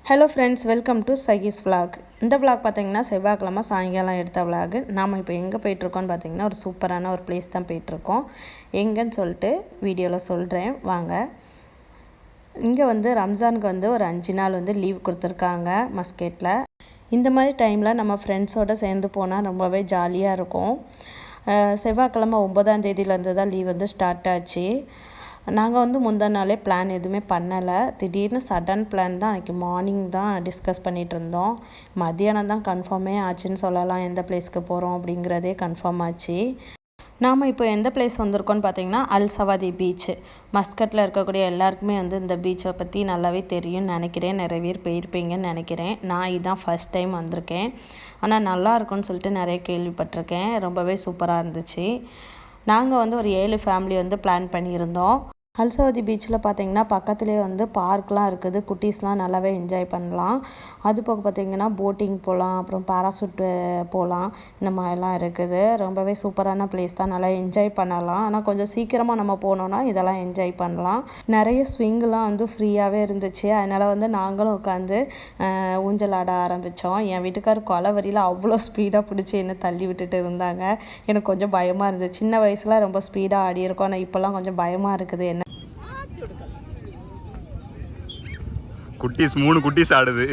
Hello friends, welcome to சகீஸ் vlog. இந்த vlog பார்த்தீங்கன்னா செவ்வாய்க்கிழமை சாயங்காலம் எடுத்த vlog. நாம் இப்போ எங்கே போயிட்டுருக்கோன்னு பார்த்தீங்கன்னா ஒரு சூப்பரான ஒரு பிளேஸ் தான் போயிட்டுருக்கோம். எங்கன்னு சொல்லிட்டு வீடியோவில் சொல்கிறேன் வாங்க. இங்கே வந்து ரம்ஜானுக்கு ஒரு 5 நாள் லீவ் கொடுத்துருக்காங்க மஸ்கெட்டில். இந்த மாதிரி டைமில் நம்ம ஃப்ரெண்ட்ஸோடு சேர்ந்து போனால் ரொம்பவே ஜாலியாக இருக்கும். செவ்வாய்க்கிழமை 9ஆம் தேதியிலேருந்து தான் லீவ் ஸ்டார்ட் ஆச்சு. நாங்கள் முந்தின நாளே பிளான் எதுவுமே பண்ணலை. திடீர்னு சடன் பிளான் தான். அன்றைக்கி மார்னிங் தான் டிஸ்கஸ் பண்ணிகிட்டு இருந்தோம். மத்தியானம் தான் கன்ஃபார்மே ஆச்சுன்னு சொல்லலாம். எந்த பிளேஸ்க்கு போகிறோம் அப்படிங்கிறதே கன்ஃபார்ம் ஆச்சு. நாம் இப்போ எந்த பிளேஸ் வந்திருக்கோன்னு பார்த்தீங்கன்னா அல் சவாதி பீச். மஸ்கட்டில் இருக்கக்கூடிய எல்லாருக்குமே இந்த பீச்சை பற்றி நல்லாவே தெரியும்னு நினைக்கிறேன். நிறைய பேர் போயிருப்பீங்கன்னு நினைக்கிறேன். நான் இதுதான் ஃபஸ்ட் டைம் வந்திருக்கேன். ஆனால் நல்லா இருக்குன்னு சொல்லிட்டு நிறைய கேள்விப்பட்டிருக்கேன். ரொம்பவே சூப்பராக இருந்துச்சு. நாங்கள் ஒரு 7 ஃபேமிலி பிளான் பண்ணியிருந்தோம். அல் சவாதி பீச்சில் பார்த்திங்கன்னா பக்கத்துலேயே பார்க்லாம் இருக்குது. குட்டீஸ்லாம் நல்லாவே என்ஜாய் பண்ணலாம். அது போக பார்த்திங்கன்னா போட்டிங் போகலாம், அப்புறம் பேராசூட்டு போகலாம். இந்த மாதிரிலாம் இருக்குது. ரொம்பவே சூப்பரான பிளேஸ் தான். நல்லா என்ஜாய் பண்ணலாம். ஆனால் கொஞ்சம் சீக்கிரமாக நம்ம போனோன்னா இதெல்லாம் என்ஜாய் பண்ணலாம். நிறைய ஸ்விங்கெலாம் ஃப்ரீயாகவே இருந்துச்சு. அதனால் நாங்களும் உட்காந்து ஊஞ்சல் ஆட ஆரம்பித்தோம். என் வீட்டுக்காரர் கொலை வரியில் அவ்வளோ ஸ்பீடாக பிடிச்சி என்ன தள்ளி விட்டுட்டு இருந்தாங்க. எனக்கு கொஞ்சம் பயமாக இருந்தது. சின்ன வயசில் ரொம்ப ஸ்பீடாக ஆடி இருக்கோம். ஆனால் இப்போல்லாம் கொஞ்சம் பயமாக இருக்குது. என்ன குட்டீஸ் 3 குட்டீஸ் ஆடுது.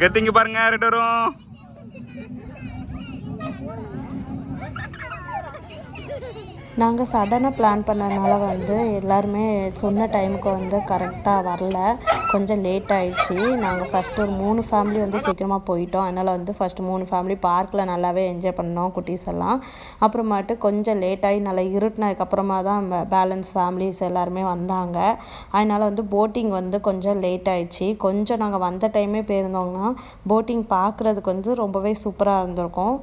கத்திங்க பாருங்க ரெண்டு வரும். நாங்கள் சடனாக பிளான் பண்ணனால எல்லாருமே சொன்ன டைமுக்கு கரெக்டாக வரல. கொஞ்சம் லேட் ஆகிடுச்சு. நாங்கள் ஃபஸ்ட்டு ஒரு 3 ஃபேமிலி சீக்கிரமாக போயிட்டோம். அதனால் ஃபஸ்ட்டு 3 ஃபேமிலி பார்க்கில் நல்லாவே என்ஜாய் பண்ணோம் குட்டீஸ் எல்லாம். அப்புறமாட்டு கொஞ்சம் லேட் ஆகி நல்லா இருட்டினதுக்கப்புறமா தான் பேலன்ஸ் ஃபேமிலிஸ் எல்லாருமே வந்தாங்க. அதனால் போட்டிங் கொஞ்சம் லேட் ஆகிடுச்சு. கொஞ்சம் நாங்கள் வந்த டைமே போயிருந்தோங்கன்னா போட்டிங் பார்க்குறதுக்கு ரொம்பவே சூப்பராக இருந்திருக்கும்.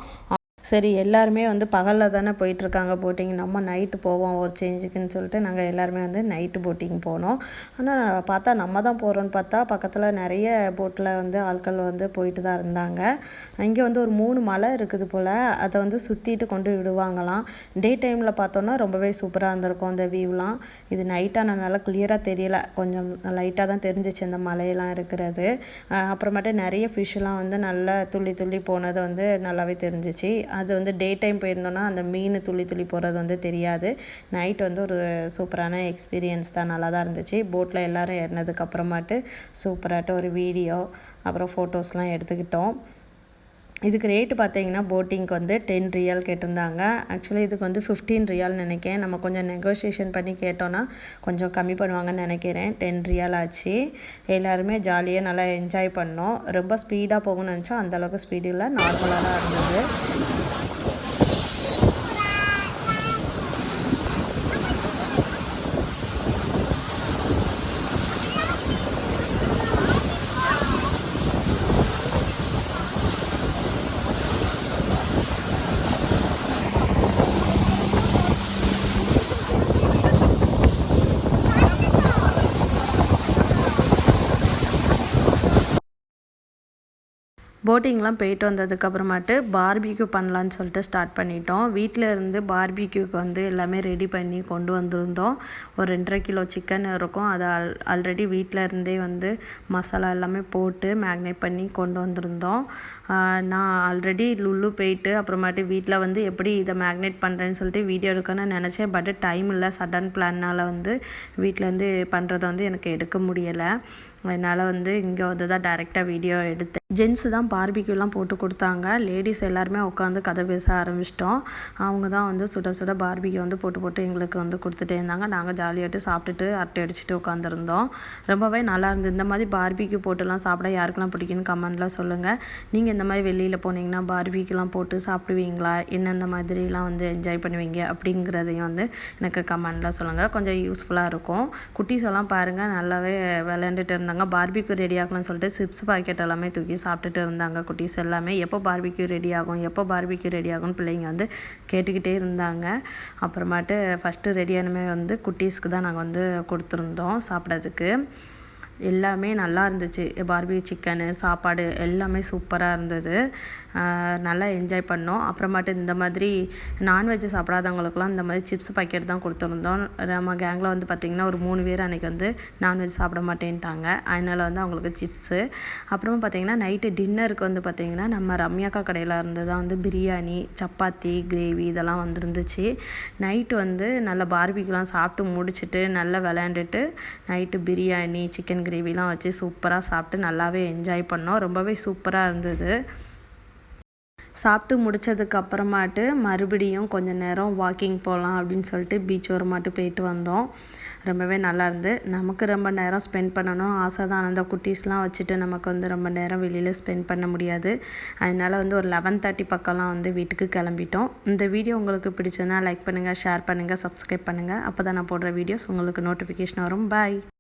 சரி, எல்லாருமே பகலில் தானே போயிட்டுருக்காங்க போட்டிங், நம்ம நைட்டு போவோம் ஒரு சேஞ்சுக்குன்னு சொல்லிட்டு நாங்கள் எல்லாருமே நைட்டு போட்டிங் போனோம். ஆனால் பார்த்தா நம்ம தான் போகிறோன்னு பார்த்தா பக்கத்தில் நிறைய போட்டில் ஆட்கள் போயிட்டு தான் இருந்தாங்க. இங்கே ஒரு 3 மலை இருக்குது போல். அதை சுற்றிட்டு கொண்டு விடுவாங்களாம். டே டைமில் பார்த்தோன்னா ரொம்பவே சூப்பராக இருந்திருக்கும் அந்த வியூலாம். இது நைட்டானதுனால கிளியராக தெரியல, கொஞ்சம் லைட்டாக தான் தெரிஞ்சிச்சு அந்த மலையெல்லாம் இருக்கிறது. அப்புறமேட்டு நிறைய ஃபிஷ்ஷெலாம் நல்லா துள்ளி துள்ளி போனது நல்லாவே தெரிஞ்சிச்சு. அது டே டைம் போயிருந்தோன்னா அந்த மீன் துள்ளி துள்ளி போகிறது தெரியாது. நைட் ஒரு சூப்பரான எக்ஸ்பீரியன்ஸ் தான். நல்லா தான் இருந்துச்சு. போட்டில் எல்லோரும் ஏறினதுக்கப்புறமாட்டு சூப்பராகிட்டு ஒரு வீடியோ அப்புறம் ஃபோட்டோஸ்லாம் எடுத்துக்கிட்டோம். இதுக்கு ரேட்டு பார்த்தீங்கன்னா போட்டிங்க்கு 10 ரியால் கேட்டிருந்தாங்க. ஆக்சுவலி இதுக்கு 15 ரியால் நினைக்கிறேன். நம்ம கொஞ்சம் நெகோசியேஷன் பண்ணி கேட்டோன்னா கொஞ்சம் கம்மி பண்ணுவாங்கன்னு நினைக்கிறேன். 10 ரியால் ஆச்சு. எல்லாருமே ஜாலியாக நல்லா என்ஜாய் பண்ணோம். ரொம்ப ஸ்பீடாக போகணும்னு நினச்சோம். அந்தளவுக்கு ஸ்பீடு இல்லை, நார்மலாக தான் இருந்தது. போட்டிங்லாம் போயிட்டு வந்ததுக்கப்புறமாட்டு பார்பிக்யூ பண்ணலான்னு சொல்லிட்டு ஸ்டார்ட் பண்ணிட்டோம். வீட்டில் இருந்து பார்பிக்யூக்கு எல்லாமே ரெடி பண்ணி கொண்டு வந்திருந்தோம். ஒரு 2.5 கிலோ சிக்கன் இருக்கும். அதை ஆல்ரெடி வீட்டில் இருந்தே மசாலா எல்லாமே போட்டு மேக்னேட் பண்ணி கொண்டு வந்திருந்தோம். நான் ஆல்ரெடி லுல்லு போயிட்டு அப்புறமாட்டி வீட்டில் எப்படி இதை மேக்னேட் பண்ணுறேன்னு சொல்லிட்டு வீடியோ எடுக்கணும்னு நினச்சேன். பட் டைம் இல்லை, சடன் பிளான்னால் வீட்டிலேருந்து பண்ணுறதை எனக்கு எடுக்க முடியலை. அதனால் இங்கே தான் டைரெக்டாக வீடியோ எடுத்தேன். ஜென்ஸு தான் பார்பிக்யூலாம் போட்டு கொடுத்தாங்க. லேடிஸ் எல்லாருமே உட்காந்து கதை பேச ஆரம்பிச்சிட்டோம். அவங்க தான் சுட சுட பார்பிக்யூ போட்டு எங்களுக்கு கொடுத்துட்டே இருந்தாங்க. நாங்கள் ஜாலியாகிட்டு சாப்பிட்டுட்டு அரட்டை அடிச்சுட்டு உட்காந்துருந்தோம். ரொம்பவே நல்லா இருந்தது. இந்த மாதிரி பார்பிக்யூ போட்டுலாம் சாப்பிட யாருக்கெல்லாம் பிடிக்குன்னு கமெண்ட்டில் சொல்லுங்கள். நீங்கள் இந்த மாதிரி வெளியில் போனீங்கன்னா பார்பிக்யூலாம் போட்டு சாப்பிடுவீங்களா, என்னென்ன மாதிரிலாம் என்ஜாய் பண்ணுவீங்க அப்படிங்கிறதையும் எனக்கு கமெண்ட்டில் சொல்லுங்கள். கொஞ்சம் யூஸ்ஃபுல்லாக இருக்கும். குட்டீஸ் எல்லாம் பாருங்கள் நல்லாவே விளையாண்டுட்டு இருந்தாங்க. பார்பிக்யூ ரெடி ஆகலாம்னு சொல்லிட்டு சிப்ஸ் பாக்கெட் எல்லாமே தூக்கி சாப்பிட்டுட்டு இருந்தாங்க குட்டீஸ் எல்லாமே. எப்போ பார்பிக்யூ ரெடி ஆகும்னு பிள்ளைங்க கேட்டுக்கிட்டே இருந்தாங்க. அப்புறமாட்டு ஃபஸ்ட்டு ரெடியானுமே குட்டீஸ்க்கு தான் நாங்கள் கொடுத்துருந்தோம் சாப்பிட்றதுக்கு. எல்லாமே நல்லா இருந்துச்சு. பார்பிக்யூ சிக்கனு, சாப்பாடு எல்லாமே சூப்பராக இருந்தது. நல்லா என்ஜாய் பண்ணோம். அப்புறமாட்டு இந்த மாதிரி நான்வெஜ் சாப்பிடாதவங்களுக்குலாம் இந்த மாதிரி சிப்ஸ் பாக்கெட் தான் கொடுத்துருந்தோம். நம்ம கேங்கில் வந்து பார்த்திங்கன்னா ஒரு 3 பேர் அன்றைக்கி வந்து நான்வெஜ் சாப்பிட மாட்டேன்ட்டாங்க. அதனால் வந்து அவங்களுக்கு சிப்ஸு. அப்புறமா பார்த்திங்கன்னா நைட்டு டின்னருக்கு வந்து பார்த்திங்கன்னா நம்ம ரம்யாக்கா கடையில் இருந்து தான் வந்து பிரியாணி, சப்பாத்தி, கிரேவி இதெல்லாம் வந்துருந்துச்சு. நைட்டு வந்து நல்லா பார்பிக்யூலாம் சாப்பிட்டு முடிச்சுட்டு நல்லா விளையாண்டுட்டு நைட்டு பிரியாணி, சிக்கன் கிரேவிலாம் வச்சு சூப்பராக சாப்பிட்டு நல்லாவே என்ஜாய் பண்ணோம். ரொம்பவே சூப்பராக இருந்தது. சாப்பிட்டு முடித்ததுக்கு அப்புறமாட்டு மறுபடியும் கொஞ்சம் நேரம் வாக்கிங் போகலாம் அப்படின்னு சொல்லிட்டு பீச் ஓரமாட்டு போயிட்டு வந்தோம். ரொம்பவே நல்லா இருந்து. நமக்கு ரொம்ப நேரம் ஸ்பெண்ட் பண்ணணும் ஆசை தான். அந்த குட்டீஸ்லாம் வச்சுட்டு நமக்கு வந்து ரொம்ப நேரம் வெளியில் ஸ்பெண்ட் பண்ண முடியாது. அதனால் வந்து ஒரு 11:30 பக்கம்லாம் வந்து வீட்டுக்கு கிளம்பிட்டோம். இந்த வீடியோ உங்களுக்கு பிடிச்சதுன்னா லைக் பண்ணுங்கள், ஷேர் பண்ணுங்கள், சப்ஸ்கிரைப் பண்ணுங்கள். அப்போ தான் நான் போடுற வீடியோஸ் உங்களுக்கு நோட்டிஃபிகேஷன் வரும். பாய்.